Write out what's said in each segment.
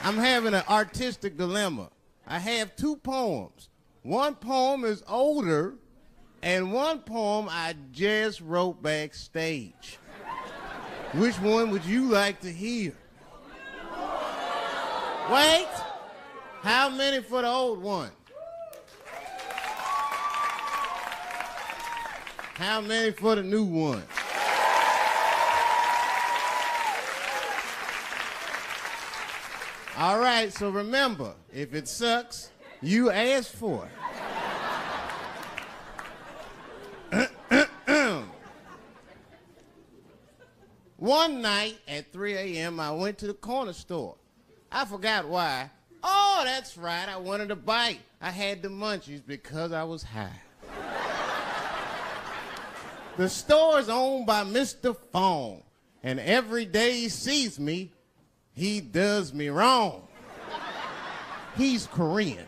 I'm having an artistic dilemma. I have two poems. One poem is older, and one poem I just wrote backstage. Which one would you like to hear? Wait, how many for the old one? How many for the new one? All right, so remember, if it sucks, you ask for it. One night at 3 a.m., I went to the corner store. I forgot why. Oh, that's right, I wanted a bite. I had the munchies because I was high. The store is owned by Mr. Fong, and every day he sees me, he does me wrong. He's Korean.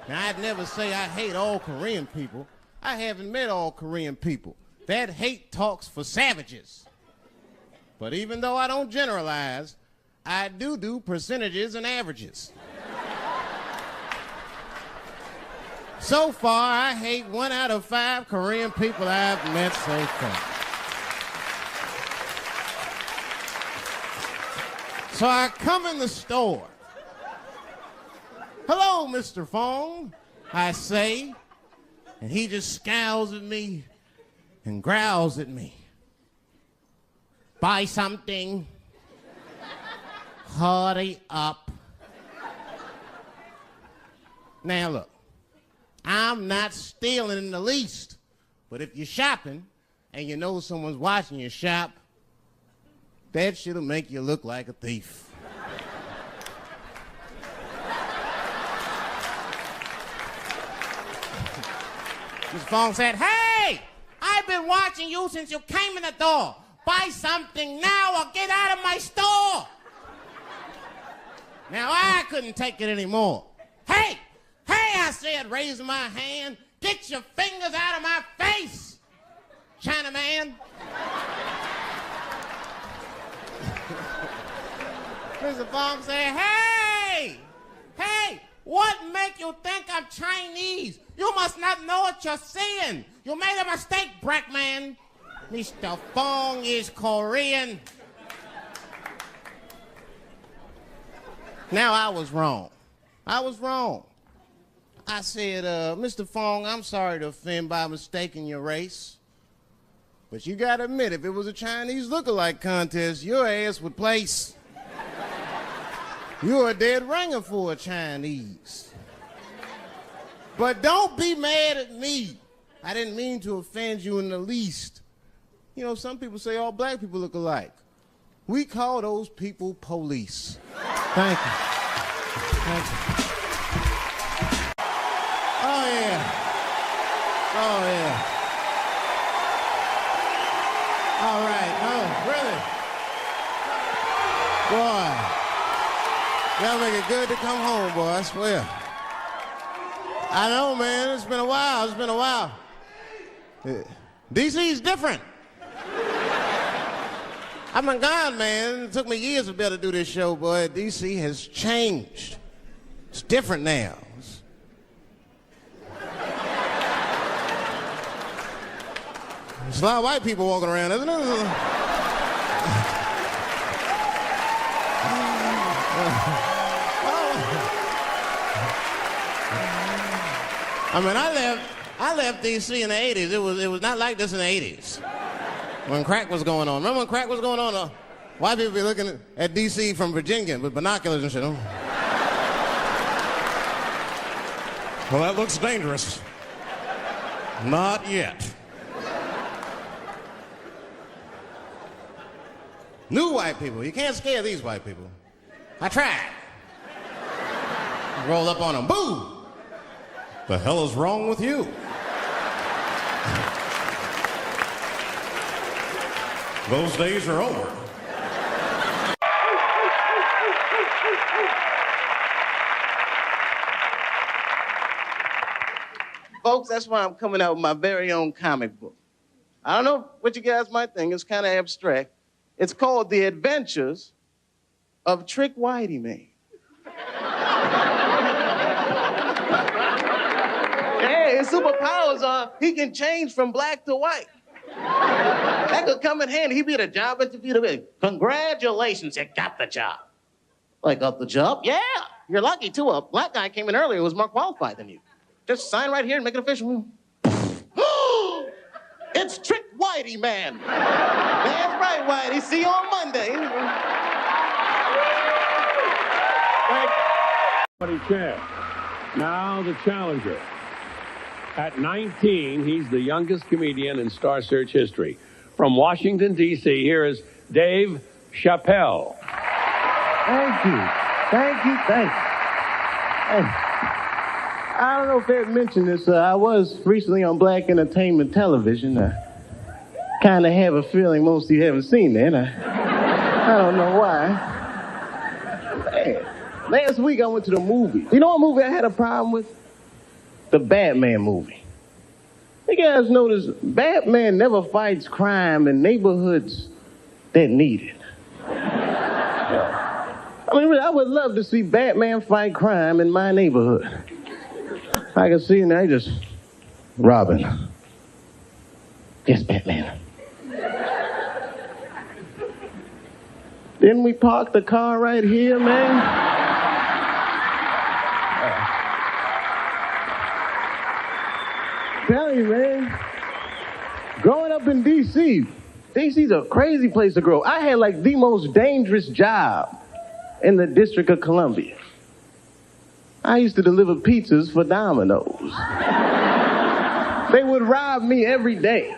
Now, I'd never say I hate all Korean people. I haven't met all Korean people. That hate talks for savages. But even though I don't generalize, I do percentages and averages. So far, I hate 1 out of 5 Korean people I've met so far. So I come in the store. Hello, Mr. Fong, I say, and he just scowls at me and growls at me. Buy something. Hurry up. Now look, I'm not stealing in the least, but if you're shopping and you know someone's watching you shop, that shit'll make you look like a thief. Mr. Fong said, hey, I've been watching you since you came in the door. Buy something now or get out of my store. Now, I couldn't take it anymore. Hey, I said, raising my hand, get your fingers out of my face, Chinaman. Mr. Fong said, hey, what make you think I'm Chinese? You must not know what you're saying. You made a mistake, black man. Mr. Fong is Korean. Now, I was wrong. I said, Mr. Fong, I'm sorry to offend by mistaking your race. But you gotta admit, if it was a Chinese look-alike contest, your ass would place. You're a dead ringer for a Chinese. But don't be mad at me. I didn't mean to offend you in the least. You know, some people say all black people look alike. We call those people police. Thank you. Thank you. Oh, yeah. Oh, yeah. All right. Oh, really? Boy. Y'all make it good to come home, boy, I swear. I know, man. It's been a while. DC's different. I've been gone, man. It took me years to be able to do this show, boy. DC has changed. It's different now. There's a lot of white people walking around, isn't it? I mean, I left D.C. in the 80s. It was not like this in the 80s. When crack was going on. Remember when crack was going on? White people be looking at D.C. from Virginia with binoculars and shit. Well, that looks dangerous. Not yet. New white people. You can't scare these white people. I tried. Roll up on them. Boo! The hell is wrong with you? Those days are over. Folks, that's why I'm coming out with my very own comic book. I don't know what you guys might think. It's kind of abstract. It's called The Adventures of Trick Whitey Man. superpowers are he can change from black to white. That could come in handy. He'd be at a job interview to be, congratulations, you got the job. I got the job? Yeah. You're lucky, too. A black guy came in earlier who was more qualified than you. Just sign right here and make it official. It's Trick Whitey, man. That's right, Whitey. See you on Monday. Champ. Now the challenger. At 19, he's the youngest comedian in Star Search history. From Washington, D.C., here is Dave Chappelle. Thank you. Thank you. Thank you. Hey, I don't know if Ed mentioned this. I was recently on Black Entertainment Television. I kind of have a feeling most of you haven't seen that. I don't know why. Man, last week I went to the movies. You know what movie I had a problem with? The Batman movie. You guys notice Batman never fights crime in neighborhoods that need it. I mean, I would love to see Batman fight crime in my neighborhood. I can see now just Robin. Yes, Batman. Didn't we park the car right here, man? Tell you, man, growing up in D.C., D.C.'s a crazy place to grow. I had like the most dangerous job in the District of Columbia. I used to deliver pizzas for Domino's. They would rob me every day.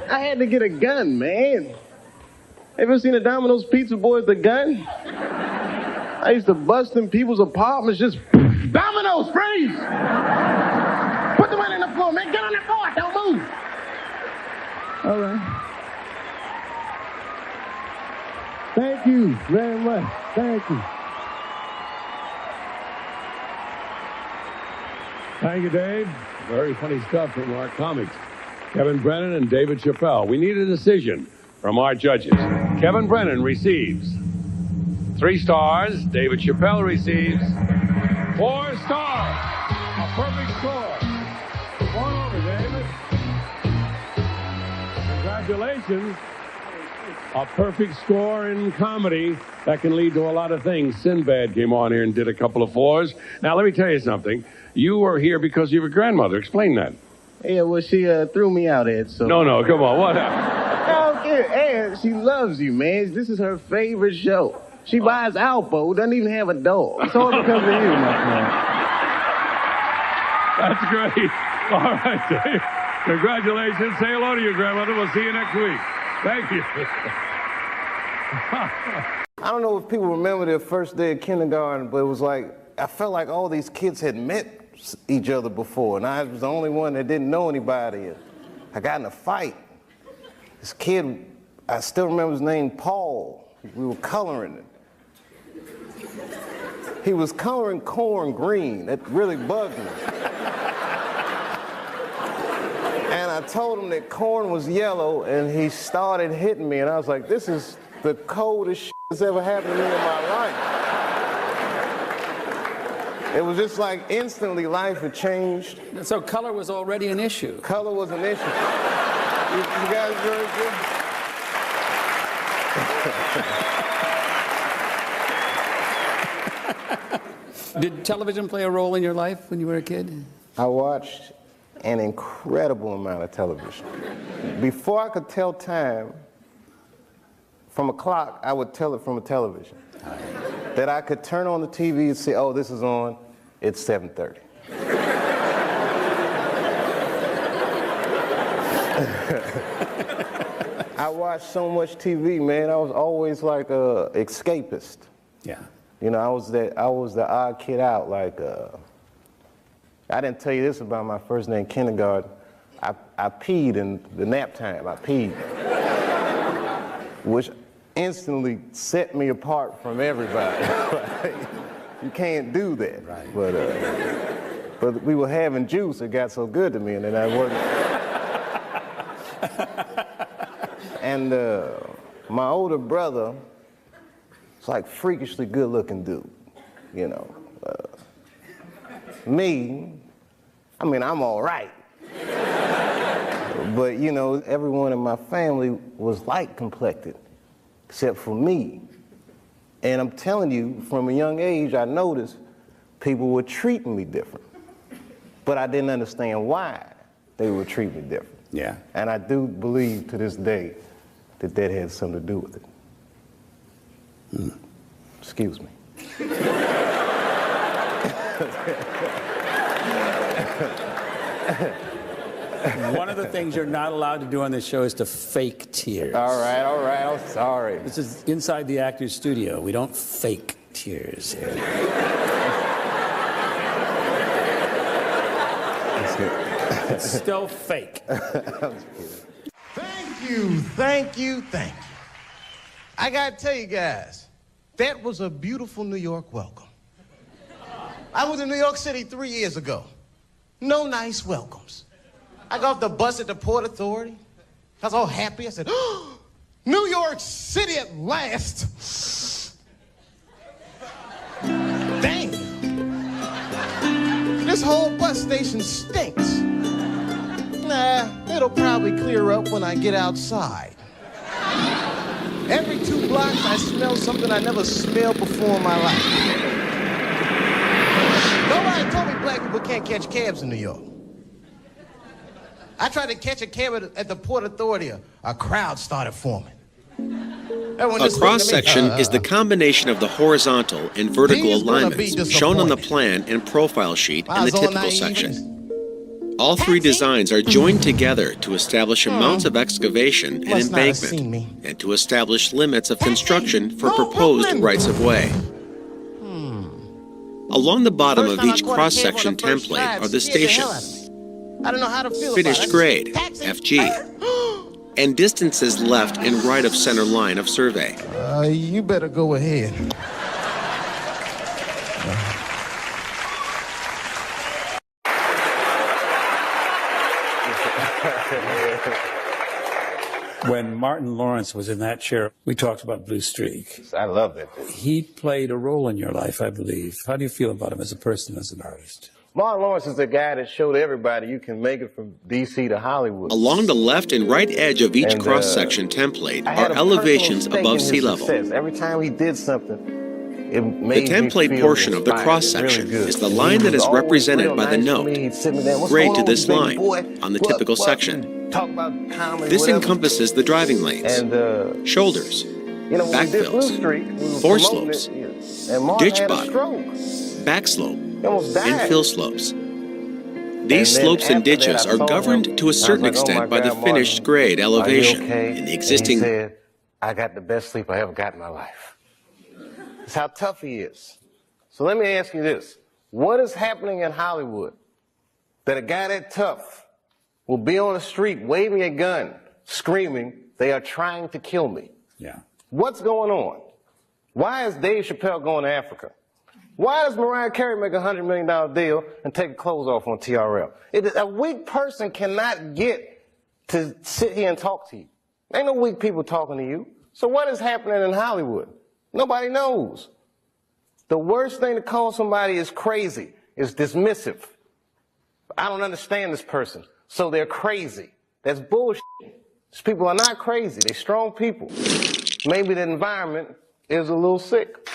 I had to get a gun, man. Ever seen a Domino's pizza boy with a gun? I used to bust in people's apartments, just, Domino's, freeze! Put the money on the floor, man. Get on the floor. Don't move. All right. Thank you very much. Thank you. Thank you, Dave. Very funny stuff from our comics. Kevin Brennan and David Chappelle. We need a decision from our judges. Kevin Brennan receives 3 stars. David Chappelle receives 4 stars. A perfect score. Come on over, David. Congratulations. A perfect score in comedy that can lead to a lot of things. Sinbad came on here and did a couple of 4s. Now, let me tell you something. You were here because of your grandmother. Explain that. Yeah, well, she threw me out, Ed, so... No, come on. What happened? Ed, she loves you, man. This is her favorite show. She buys Alpo, doesn't even have a dog. It's all because of you, my friend. That's great. All right, Dave. Congratulations. Say hello to your grandmother. We'll see you next week. Thank you. I don't know if people remember their first day of kindergarten, but it was like, I felt like all these kids had met each other before, and I was the only one that didn't know anybody. I got in a fight. This kid, I still remember his name, Paul. We were coloring it. He was coloring corn green. That really bugged me. And I told him that corn was yellow, and he started hitting me, and I was like, this is the coldest shit that's ever happened to me in my life. It was just like instantly life had changed. So color was already an issue. Color was an issue. You guys very good? Did television play a role in your life when you were a kid? I watched an incredible amount of television. Before I could tell time from a clock, I would tell it from a television. That I could turn on the TV and say, oh, this is on, it's 7:30. I watched so much TV, man. I was always like a escapist. Yeah. You know, I was the odd kid out. Like, I didn't tell you this about my first day in kindergarten. I peed in the nap time. I peed, which instantly set me apart from everybody. You can't do that. Right. But we were having juice. It got so good to me, and then I wasn't. And my older brother was like freakishly good-looking dude, you know. Me, I mean, I'm all right. But, you know, everyone in my family was light-complected, except for me. And I'm telling you, from a young age, I noticed people were treating me different. But I didn't understand why they would treat me different. Yeah. And I do believe to this day that that had something to do with it. Excuse me. One of the things you're not allowed to do on this show is to fake tears. All right, I'm sorry. This is inside the actor's studio. We don't fake tears here. It's still fake. Thank you. I gotta tell you guys, that was a beautiful New York welcome. I was in New York City 3 years ago. No nice welcomes. I got off the bus at the Port Authority. I was all happy. I said, oh, New York City at last. Dang. This whole bus station stinks. Nah, it'll probably clear up when I get outside. Every 2 blocks, I smell something I never smelled before in my life. Nobody told me black people can't catch cabs in New York. I tried to catch a cab at the Port Authority. A crowd started forming. A cross-section is the combination of the horizontal and vertical alignments shown on the plan and profile sheet in the typical section. All 3 designs are joined together to establish amounts of excavation and embankment, and to establish limits of construction for proposed rights-of-way. Along the bottom of each cross-section template are the stations, finished grade, FG, and distances left and right of center line of survey. You better go ahead. When Martin Lawrence was in that chair, we talked about Blue Streak. I love it. He played a role in your life, I believe. How do you feel about him as a person, as an artist? Martin Lawrence is the guy that showed everybody you can make it from D.C. to Hollywood. Along the left and right edge of each cross-section template are elevations above sea level. Every time he did something, it The made template portion of the cross-section is the line that is represented by the note, grade to this line, on the typical section. This encompasses the driving lanes, shoulders, backfills, foreslopes, ditch bottom, backslope, and fill slopes. These slopes and ditches are governed to a certain extent by the finished grade elevation in the existing. He said, I got the best sleep I ever got in my life. That's how tough he is. So let me ask you this. What is happening in Hollywood that a guy that tough will be on the street waving a gun, screaming, they are trying to kill me? Yeah. What's going on? Why is Dave Chappelle going to Africa? Why does Mariah Carey make a $100 million deal and take her clothes off on TRL? A weak person cannot get to sit here and talk to you. Ain't no weak people talking to you. So what is happening in Hollywood? Nobody knows. The worst thing to call somebody is crazy, is dismissive. I don't understand this person, so they're crazy. That's bullshit. These people are not crazy. They're strong people. Maybe the environment is a little sick.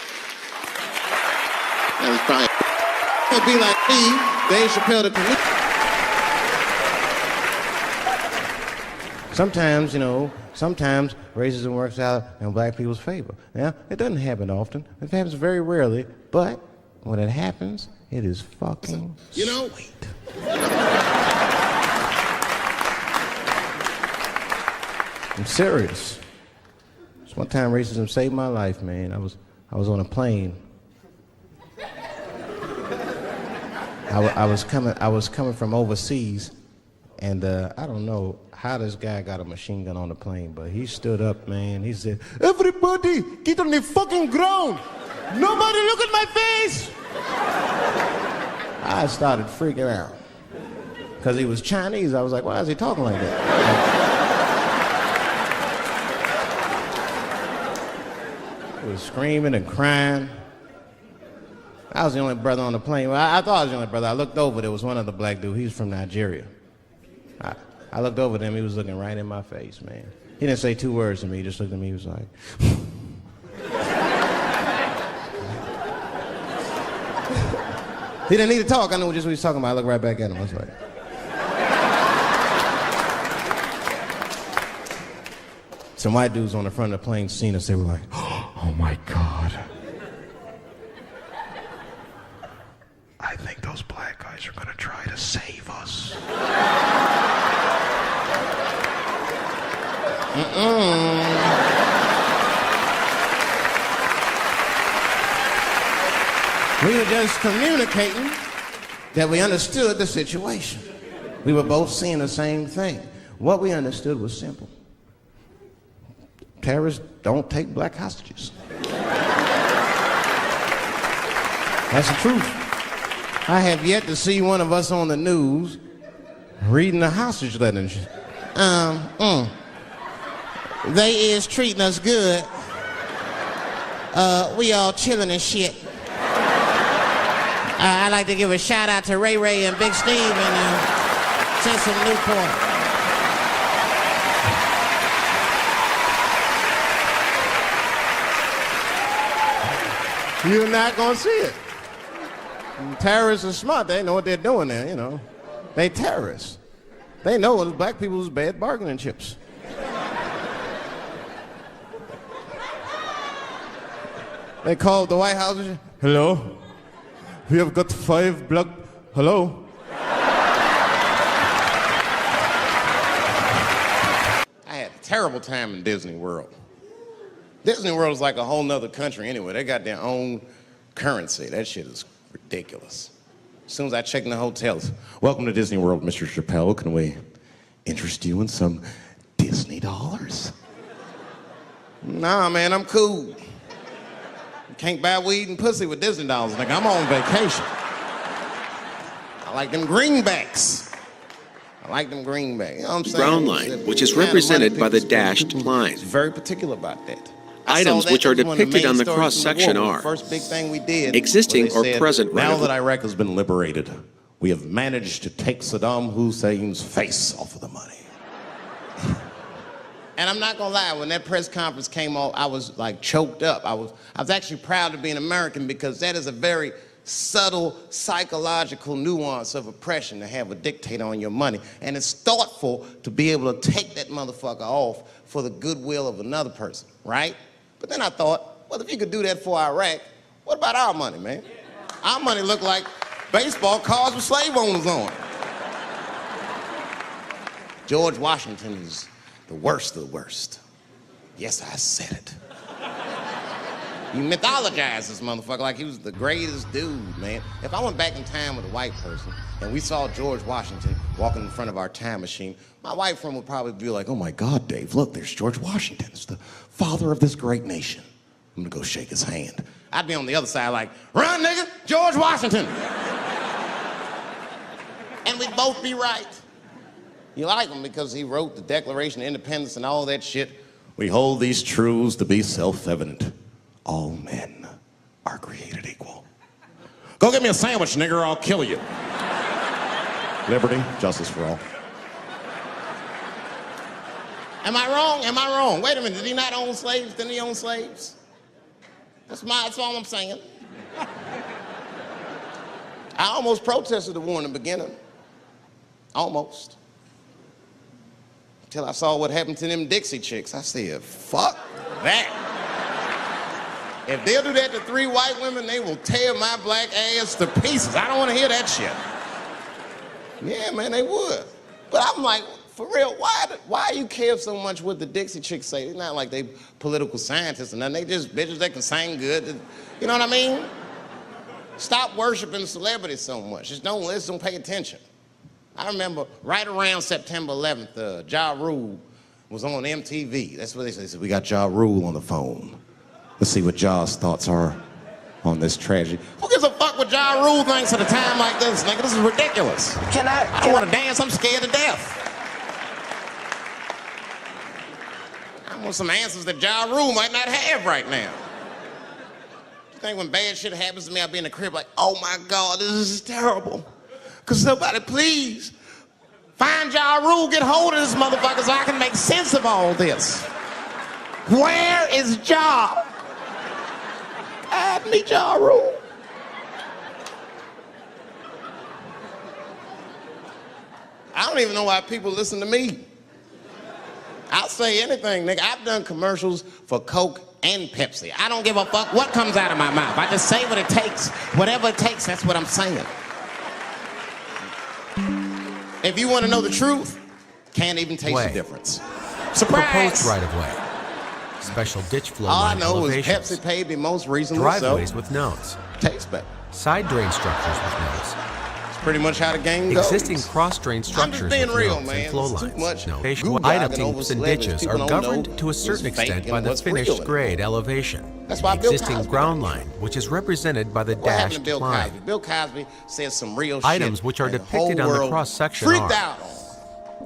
That was probably it'll be like me, Dave Chappelle the comedian. Sometimes, sometimes racism works out in black people's favor. Now, it doesn't happen often. It happens very rarely, but when it happens, it is fucking sweet. I'm serious. One time racism saved my life, man. I was on a plane. I was coming from overseas, and I don't know how this guy got a machine gun on the plane, but he stood up, man. He said, "Everybody, get on the fucking ground. Nobody look at my face." I started freaking out. Because he was Chinese, I was like, why is he talking like that? He was screaming and crying. I was the only brother on the plane. Well, I thought I was the only brother. I looked over, there was one other black dude. He was from Nigeria. I looked over at him, he was looking right in my face, man. He didn't say 2 words to me, he just looked at me, he was like... He didn't need to talk, I knew just what he was talking about. I looked right back at him, I was like... Some white dudes on the front of the plane seen us, they were like, oh my God. I think those black guys are gonna try to save us. We were just communicating that we understood the situation. We were both seeing the same thing. What we understood was simple. Terrorists don't take black hostages. That's the truth. I have yet to see one of us on the news reading a hostage letter. They is treating us good. We all chilling and shit. I'd like to give a shout out to Ray Ray and Big Steve and send some Newport. You're not gonna see it. Terrorists are smart. They know what they're doing there, you know. They terrorists. They know it's black people's bad bargaining chips. They called the White House. Hello? We have got 5 black... Hello? I had a terrible time in Disney World. Disney World is like a whole nother country anyway. They got their own currency. That shit is ridiculous. As soon as I check in the hotels, welcome to Disney World, Mr. Chappelle. Can we interest you in some Disney dollars? Nah, man, I'm cool. Can't buy weed and pussy with Disney dollars. Like, I'm on vacation. I like them greenbacks. I like them greenbacks. You know what I'm saying? Brown line, which is represented by the dashed line. Very particular about that. Items which are depicted on the cross-section are first big thing we did existing or present now right that Iraq has been liberated, we have managed to take Saddam Hussein's face off of the money. And I'm not gonna lie, when that press conference came off, I was like choked up. I was actually proud to be an American because that is a very subtle psychological nuance of oppression to have a dictator on your money. And it's thoughtful to be able to take that motherfucker off for the goodwill of another person, right? But then I thought, well, if you could do that for Iraq, what about our money, man? Our money looked like baseball cards with slave owners on it. George Washington is the worst of the worst. Yes, I said it. You mythologize this motherfucker like he was the greatest dude, man. If I went back in time with a white person and we saw George Washington walking in front of our time machine, my white friend would probably be like, oh my God, Dave, look, there's George Washington. It's the father of this great nation. I'm gonna go shake his hand. I'd be on the other side like, run, nigga, George Washington. And we'd both be right. You like him because he wrote the Declaration of Independence and all that shit. We hold these truths to be self-evident. All men are created equal. Go get me a sandwich, nigger, or I'll kill you. Liberty, justice for all. Am I wrong? Am I wrong? Wait a minute, did he not own slaves? Didn't he own slaves? That's all I'm saying. I almost protested the war in the beginning. Almost. Until I saw what happened to them Dixie chicks. I said, fuck that. If they'll do that to 3 white women, they will tear my black ass to pieces. I don't want to hear that shit. Yeah, man, they would. But I'm like, for real, why you care so much what the Dixie chicks say? It's not like they political scientists or nothing. They just bitches that can sing good. You know what I mean? Stop worshiping celebrities so much. Just don't listen, don't pay attention. I remember right around September 11th, Ja Rule was on MTV. That's what they said. They said, we got Ja Rule on the phone. Let's see what Ja's thoughts are on this tragedy. Who gives a fuck what Ja Rule thinks at a time like this, nigga? This is ridiculous. I don't want to dance, I'm scared to death. I want some answers that Ja Rule might not have right now. I think when bad shit happens to me, I'll be in the crib like, oh my God, this is terrible. Could somebody please find Ja Rule, get hold of this motherfucker so I can make sense of all this. Where is Ja? Guide me, Ja Rule. I don't even know why people listen to me. I'll say anything, nigga. I've done commercials for Coke and Pepsi. I don't give a fuck what comes out of my mouth. I just say what it takes. Whatever it takes, that's what I'm saying. If you want to know the truth, can't even taste the difference. Surprise! Proposed right-of-way. Special ditch flow line All I know is elevations. Pepsi paid me most recently, Driveways so with nodes. tastes better. Side drain structures with nodes. It's pretty much how the game goes. Existing cross-drain structures I'm just being with real, nodes man. and flow It's too lines. much No. goo Item jogging over teams and celebrities. ditches People are don't governed know to a certain what's fake extent and by the what's real finished in it. grade elevation. That's why Bill Existing Cosby ground got it. line, which is represented by the What happened to dashed Bill line. Cosby? Bill Cosby said some real Items shit. which are and the depicted whole on the world cross-section freaked are out on.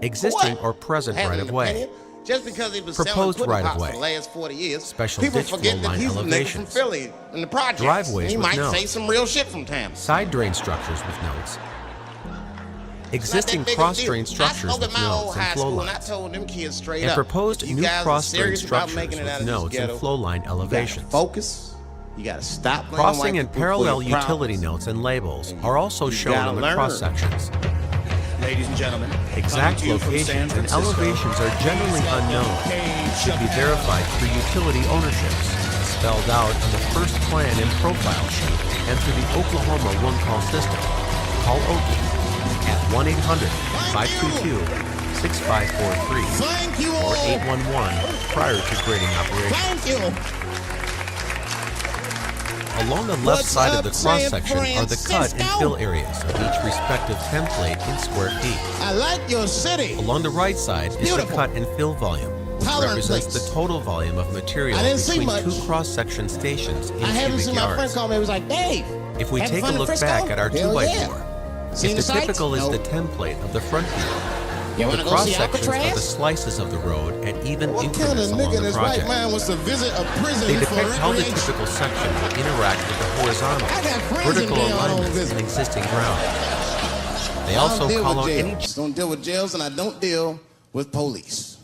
Existing What? or present Having an right-of-way. opinion? Just because he was Proposed selling pudding pops right-of-way. for the last 40 years, Special people ditch forget flow that line he's a nigga from elevations. Philly in the projects. Driveways He with might nodes. say some real shit from time. Side drain structures with nodes. Existing Not that big of a cross-drain deal. structures I spoke with at my old nodes high and flow school and I lines. told them kids straight And up. proposed if you new guys are cross-drain serious about structures making it out with of this nodes and ghetto, flow line you gotta elevations. focus. You gotta stop playing Crossing white and people for parallel your utility problems. notes and labels are also You shown gotta on the learn. cross-sections. Ladies and gentlemen, Exact coming to you from San locations and Francisco, elevations are generally unknown. Should be verified through utility ownerships, spelled out on the first plan and profile sheet, and through the Oklahoma one-call system. Call Okie at 1-800-522-6543 Thank you or all. 811 prior to grading operation. Thank you. Along the left What's side of up, the San cross-section are the cut and Francisco? fill areas of each respective template in square feet. I like your city. Along the right side is the Beautiful. cut and fill volume, which Tolerant represents place. the total volume of material I didn't see between much. two cross-section stations in I haven't cubic seen my friend yards. call me. He was like, Dave. If we having take a fun in look Frisco? back at our Hell 2x4, yeah. Seen if the the sights? typical is No. the template of the front view, You want the to go see cross-sections are the Alcatraz? slices of the road at even What kind increments of along nigga in the his right project. mind wants to visit a prison They for depict how the recreation? typical section will interact with the horizontal, I got friends vertical in jail I don't alignments visit. and existing ground. They I also don't deal call with out any jails. Don't deal with jails, and I don't deal with police.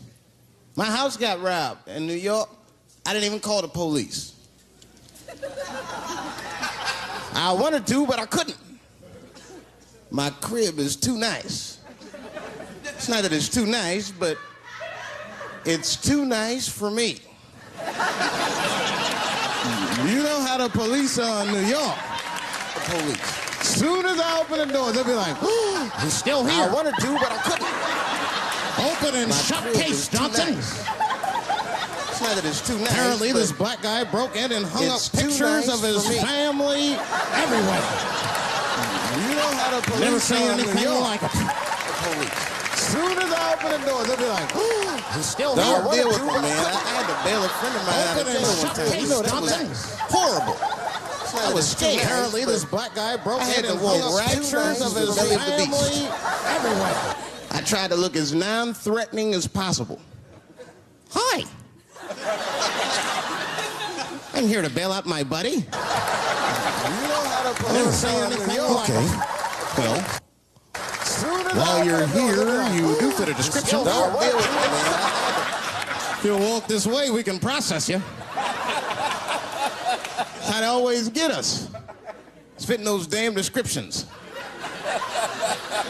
My house got robbed in New York. I didn't even call the police. I wanted to, but I couldn't. My crib is too nice. It's not that it's too nice, but it's too nice for me. You know how the police are in New York. The police. As soon as I open the doors, they'll be like, oh, he's still here. I wanted to, but I couldn't. Open and shut case, Johnson. Nice. It's not that it's too nice. Apparently, this black guy broke in and hung up pictures of his family everywhere. You know how the police never seen anything like it. The police. As soon as I open the doors, they'll be like, oh, he's still here. Don't deal with me, man. I had to bail a friend of mine out of jail one time. You know, that was horrible. I was scared. Apparently, this black guy broke in and hung up pictures of his family everywhere. I tried to look as non-threatening as possible. Hi. I'm here to bail out my buddy. You know how to never say anything like it. Well, while you're here, you do fit a description. If you'll walk this way, we can process you. How they always get us. It's fitting those damn descriptions.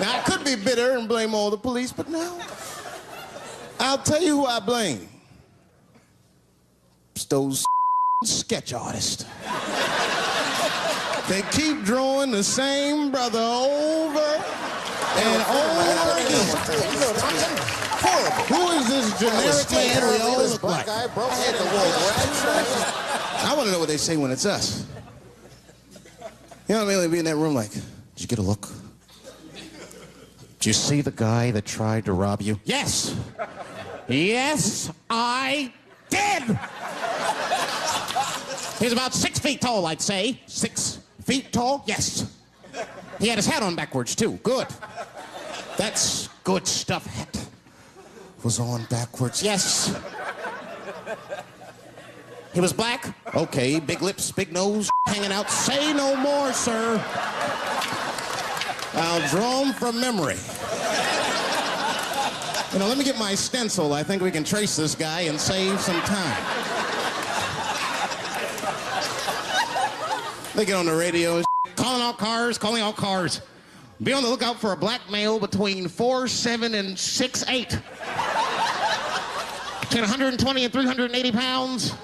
Now, I could be bitter and blame all the police, but no. I'll tell you who I blame. It's those sketch artists. They keep drawing the same brother over and over again. Horrible. Who is this generic man we all look like? I want to know what they say when it's us. You know what I mean? They'd be in that room like, did you get a look? Did you see the guy that tried to rob you? Yes. Yes, I did. He's about 6 feet tall, I'd say. 6 feet tall? Yes. He had his hat on backwards, too. Good. That's good stuff. Hat was on backwards. Yes. He was black? Okay, big lips, big nose, hanging out. Say no more, sir. I'll draw him from memory. You know, let me get my stencil. I think we can trace this guy and save some time. They get on the radio, calling all cars. Be on the lookout for a black male between 4'7" and 6'8". Between 120 and 380 pounds.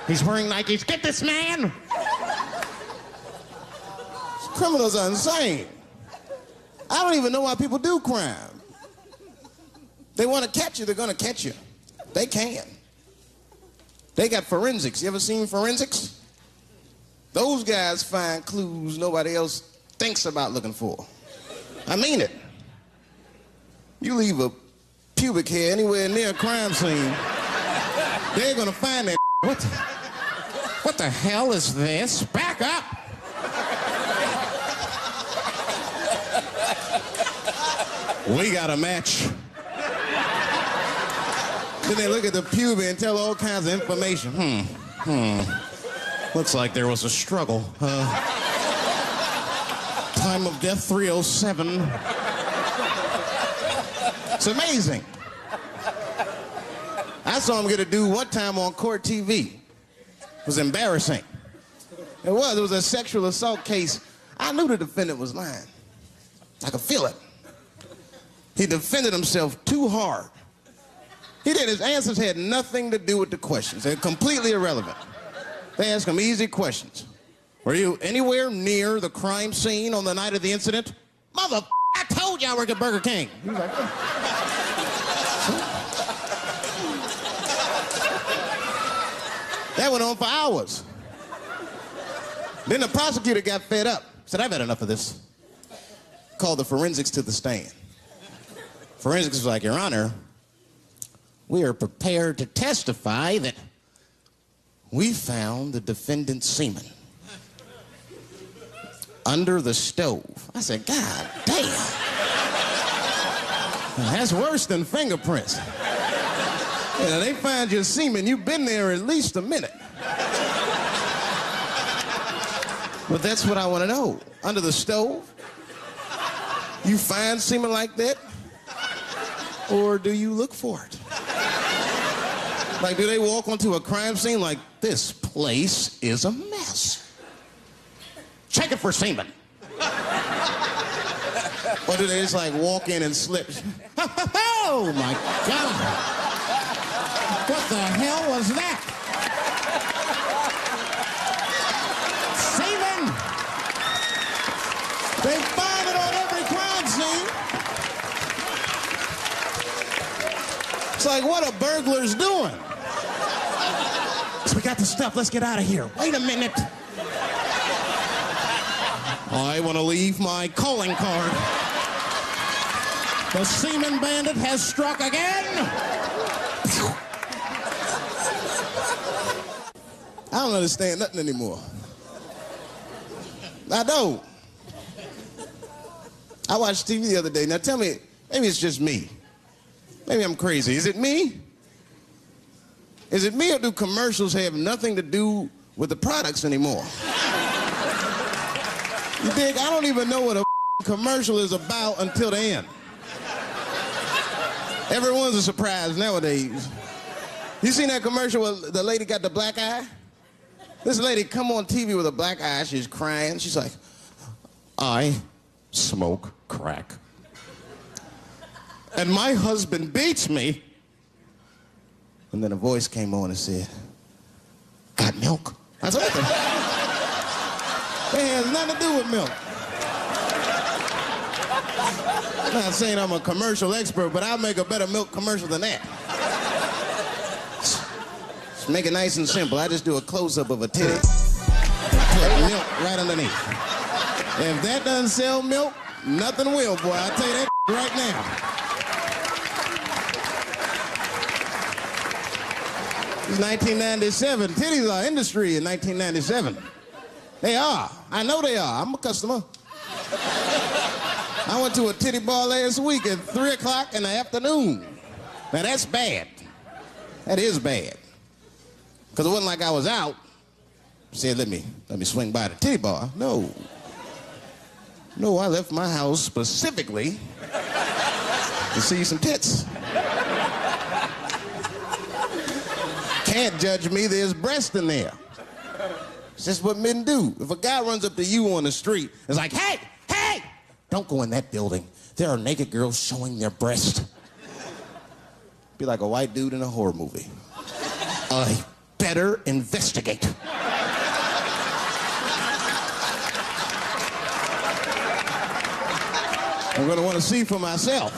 He's wearing Nikes. Get this man! Criminals are insane. I don't even know why people do crime. They want to catch you, they're going to catch you. They can. They got forensics. You ever seen forensics? Those guys find clues nobody else thinks about looking for. I mean it. You leave a pubic hair anywhere near a crime scene, they're going to find that. What the hell is this? Back up! We got a match. Then they look at the pubic and tell all kinds of information. Looks like there was a struggle. Time of death 307. It's amazing. I saw him get a dude one time on court TV. It was embarrassing. It was a sexual assault case. I knew the defendant was lying. I could feel it. He defended himself too hard. He did. His answers had nothing to do with the questions. They're completely irrelevant. They asked him easy questions. Were you anywhere near the crime scene on the night of the incident? Mother, I told you I work at Burger King. He was like, that went on for hours. Then the prosecutor got fed up. Said, I've had enough of this. Called the forensics to the stand. Forensics was like, Your Honor, we are prepared to testify that we found the defendant's semen under the stove. I said, God damn. That's worse than fingerprints. You know, they find your semen, you've been there at least a minute. But that's what I want to know. Under the stove? You find semen like that? Or do you look for it? Like, do they walk onto a crime scene like, this place is a mess? Check it for semen. Or do they just like walk in and slip? Oh my God. What the hell was that? Semen. They find it on every crime scene. It's like, what are burglars doing? So we got the stuff, let's get out of here. Wait a minute. I want to leave my calling card. The semen bandit has struck again. I don't understand nothing anymore. I don't. I watched TV the other day. Now tell me, maybe it's just me. Maybe I'm crazy. Is it me? Is it me, or do commercials have nothing to do with the products anymore? You dig? I don't even know what a commercial is about until the end. Everyone's a surprise nowadays. You seen that commercial where the lady got the black eye? This lady come on TV with a black eye, she's crying. She's like, I smoke crack. And my husband beats me. And then a voice came on and said, got milk? I said, what the? That has nothing to do with milk. I'm not saying I'm a commercial expert, but I'll make a better milk commercial than that. Just make it nice and simple. I just do a close-up of a titty. Put milk right underneath. If that doesn't sell milk, nothing will, boy. I'll tell you that right now. It's 1997. Titties are industry in 1997. They are. I know they are. I'm a customer. I went to a titty bar last week at 3 o'clock in the afternoon. Now that's bad. That is bad. Because it wasn't like I was out. Said, let me swing by the titty bar. No. No, I left my house specifically to see some tits. Can't judge me, there's breast in there. It's just what men do. If a guy runs up to you on the street, it's like, hey, hey, don't go in that building. There are naked girls showing their breast. Be like a white dude in a horror movie. I better investigate. I'm gonna want to see for myself.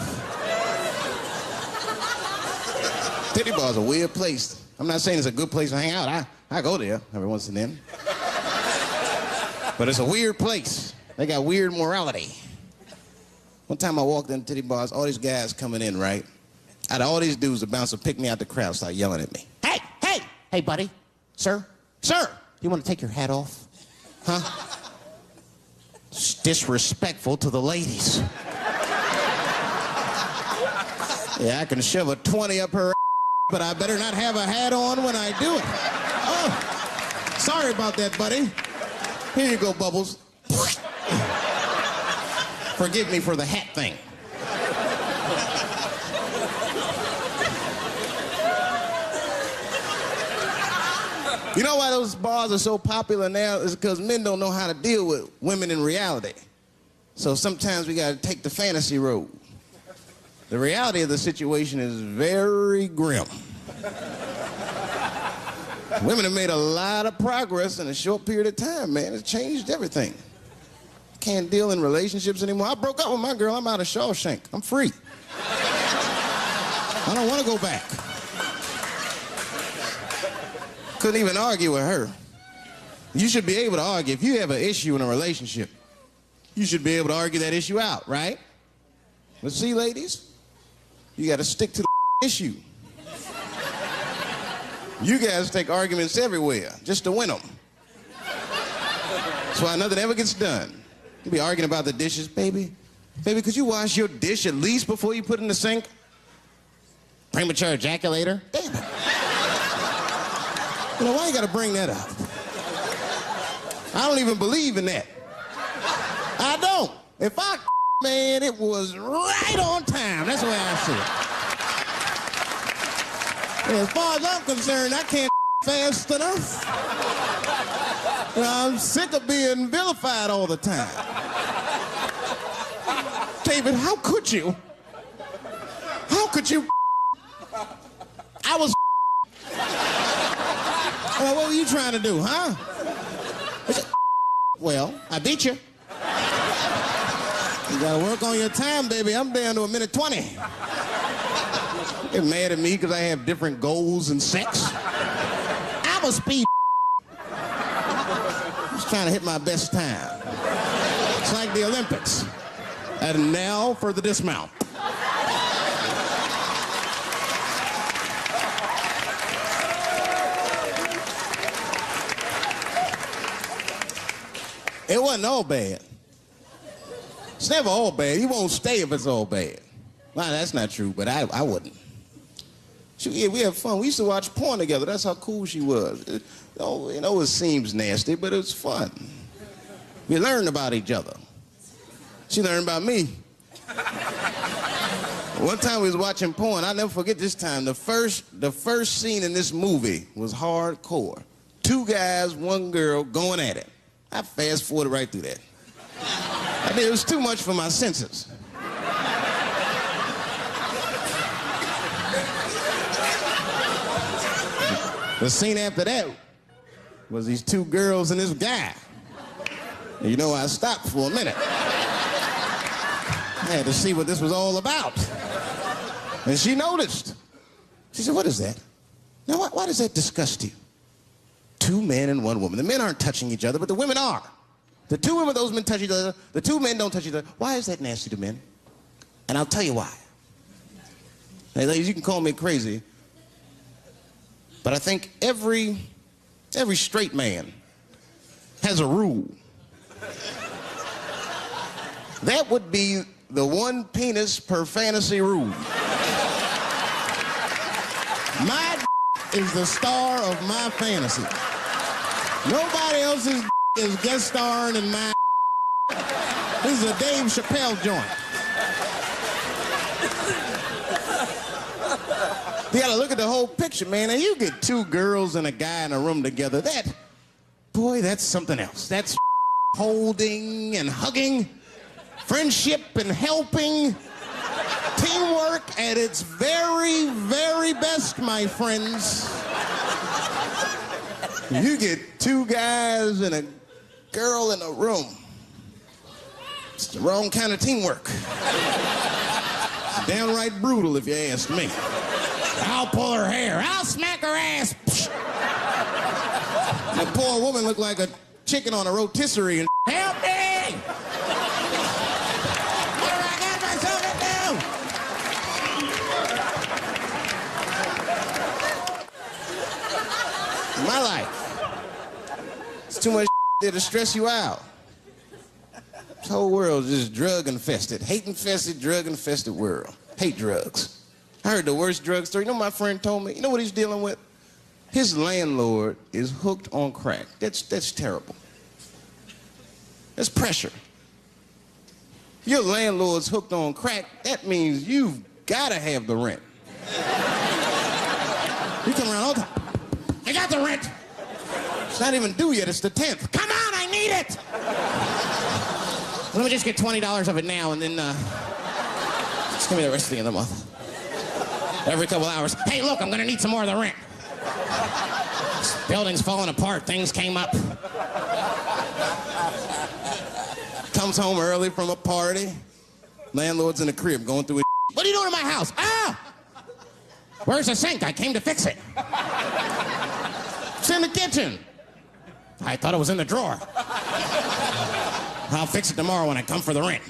Titty bar's a weird place. I'm not saying it's a good place to hang out. I go there every once and then. But it's a weird place. They got weird morality. One time I walked in titty bars, all these guys coming in, right? Out of all these dudes, the bouncer picked me out the crowd, started yelling at me. Hey, hey, hey, buddy. Sir, sir, you want to take your hat off? Huh? It's disrespectful to the ladies. Yeah, I can shove a 20 up her ass, but I better not have a hat on when I do it. Oh, sorry about that, buddy. Here you go, Bubbles. Forgive me for the hat thing. You know why those bars are so popular now? Is because men don't know how to deal with women in reality. So sometimes we gotta take the fantasy road. The reality of the situation is very grim. Women have made a lot of progress in a short period of time, man. It's changed everything. Can't deal in relationships anymore. I broke up with my girl. I'm out of Shawshank. I'm free. I don't want to go back. Couldn't even argue with her. You should be able to argue. If you have an issue in a relationship, you should be able to argue that issue out, right? But see, ladies, you got to stick to the issue. You guys take arguments everywhere just to win them. That's why nothing ever gets done. You be arguing about the dishes, baby. Baby, could you wash your dish at least before you put it in the sink? Premature ejaculator? Damn it. You know, why you gotta bring that up? I don't even believe in that. I don't. If I man, it was right on time. That's the way I see it. And as far as I'm concerned, I can't fast enough. You know, I'm sick of being vilified all the time. David, how could you? How could you? I was. Well, what were you trying to do, huh? Well, I beat you. You gotta work on your time, baby. I'm down to 1:20. Get mad at me because I have different goals in sex. I'm a speed. Just trying to hit my best time. It's like the Olympics. And now for the dismount. It wasn't all bad. It's never all bad. You won't stay if it's all bad. Well, that's not true, but I wouldn't. Yeah, we had fun. We used to watch porn together. That's how cool she was. It seems nasty, but it was fun. We learned about each other. She learned about me. One time we was watching porn. I'll never forget this time. The first scene in this movie was hardcore. 2 guys, 1 girl going at it. I fast-forwarded right through that. It was too much for my senses. The scene after that was these 2 girls and this guy. And you know, I stopped for a minute. I had to see what this was all about. And she noticed. She said, what is that? Now, why does that disgust you? 2 men and 1 woman. The men aren't touching each other, but the women are. The 2 women, those men touch each other. The 2 men don't touch each other. Why is that nasty to men? And I'll tell you why. Hey, ladies, you can call me crazy, but I think every straight man has a rule. That would be the 1 penis per fantasy rule. My is the star of my fantasy. Nobody else's is guest starring in my. This is a Dave Chappelle joint. You gotta look at the whole picture, man. And you get two girls and a guy in a room together. That's something else. That's holding and hugging, friendship and helping, teamwork at its very, very best, my friends. You get two guys and a girl in a room. It's the wrong kind of teamwork. It's downright brutal, if you ask me. I'll pull her hair. I'll smack her ass. The poor woman looked like a chicken on a rotisserie and help me! What have I got myself into? My life. It's too much there to stress you out. This whole world is just drug-infested. Hate-infested, drug-infested world. Hate drugs. I heard the worst drug story. You know what my friend told me? You know what he's dealing with? His landlord is hooked on crack. That's terrible. That's pressure. Your landlord's hooked on crack, that means you've got to have the rent. You come around all the time. I got the rent. It's not even due yet. It's the 10th. Come on, I need it. Let me just get $20 of it now, and then just give me the rest of the month. Every couple hours. Hey, look, I'm gonna need some more of the rent. This building's falling apart. Things came up. Comes home early from a party. Landlord's in the crib going through his. What are you doing in my house? Ah! Where's the sink? I came to fix it. It's in the kitchen. I thought it was in the drawer. I'll fix it tomorrow when I come for the rent.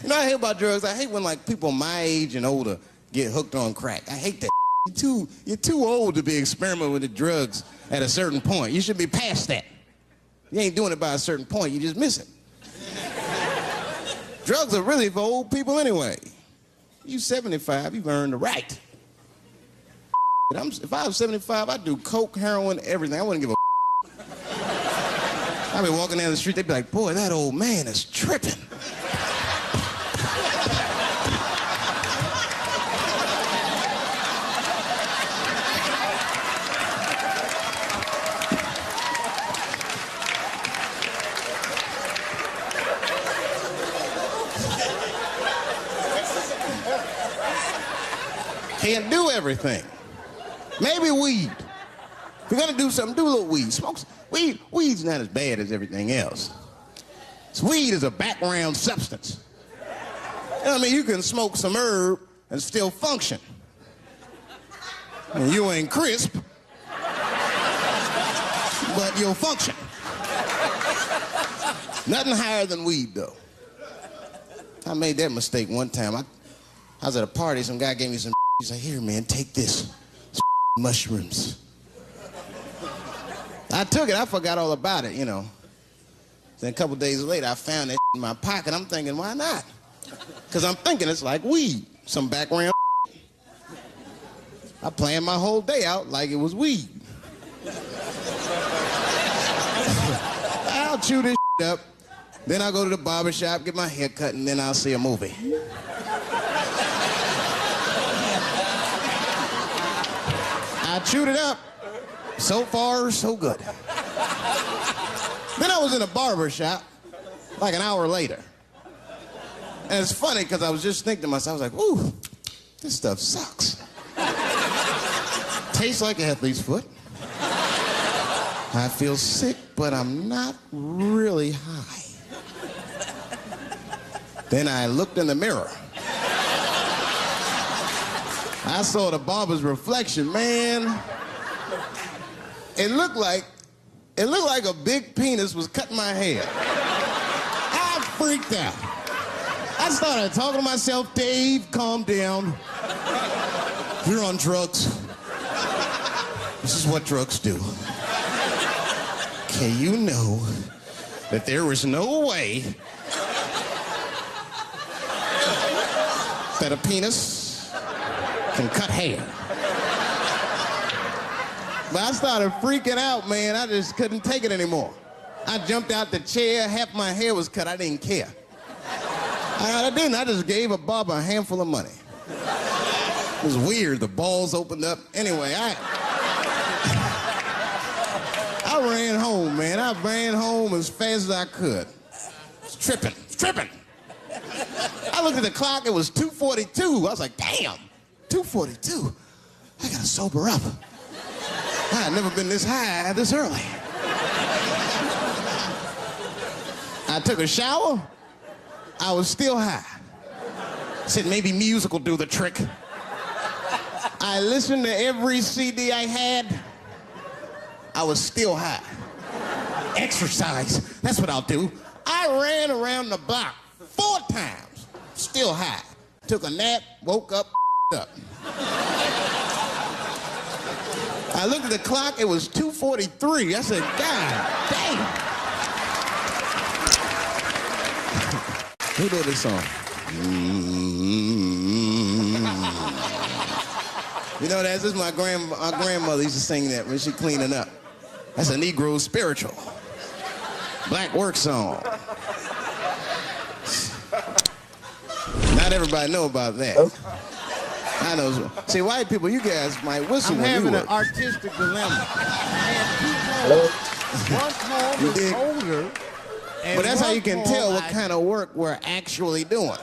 You know what I hate about drugs? I hate when like people my age and older get hooked on crack. I hate that. You're too old to be experimenting with the drugs at a certain point. You should be past that. You ain't doing it by a certain point. You just miss it. Drugs are really for old people anyway. You 75, you've earned the right. If I was 75, I'd do coke, heroin, everything. I wouldn't give a. I'd be walking down the street, they'd be like, boy, that old man is tripping. Can't do everything. Maybe weed. If you're gonna do something, do a little weed. Weed's not as bad as everything else. Weed is a background substance. You know what I mean? You can smoke some herb and still function. And you ain't crisp, but you'll function. Nothing higher than weed, though. I made that mistake one time. I was at a party, some guy gave me some. He's like, here, man, take this. Mushrooms. I took it, I forgot all about it, you know. Then a couple days later, I found that in my pocket. I'm thinking, why not? Because I'm thinking it's like weed, some background. I planned my whole day out like it was weed. I'll chew this up, then I'll go to the barber shop, get my hair cut, and then I'll see a movie. I chewed it up. So far, so good. Then I was in a barber shop like an hour later. And it's funny because I was just thinking to myself, I was like, ooh, this stuff sucks. Tastes like an athlete's foot. I feel sick, but I'm not really high. Then I looked in the mirror. I saw the barber's reflection, man. It looked like a big penis was cutting my hair. I freaked out. I started talking to myself, Dave, calm down. You're on drugs. This is what drugs do. Okay, you know that there is no way that a penis can cut hair. But I started freaking out, man. I just couldn't take it anymore. I jumped out the chair, half my hair was cut, I didn't care. I didn't, I just gave a barber a handful of money. It was weird, the balls opened up. Anyway, I ran home, man. I ran home as fast as I could. It's tripping. I looked at the clock, it was 2:42. I was like, damn, 2:42. I gotta sober up. I had never been this high this early. I took a shower, I was still high. Said maybe music will do the trick. I listened to every CD I had, I was still high. Exercise, that's what I'll do. I ran around the block 4 times, still high. Took a nap, woke up. I looked at the clock, it was 2:43. I said, God damn. Who did this song? You know, this is my grandmother used to sing that when she cleaning up. That's a Negro spiritual. Black work song. Not everybody know about that. I know. See, white people, you guys might whistle when you work. I'm having an artistic dilemma. I had 2 homes. One home is older. But that's how you can tell what kind of work we're actually doing.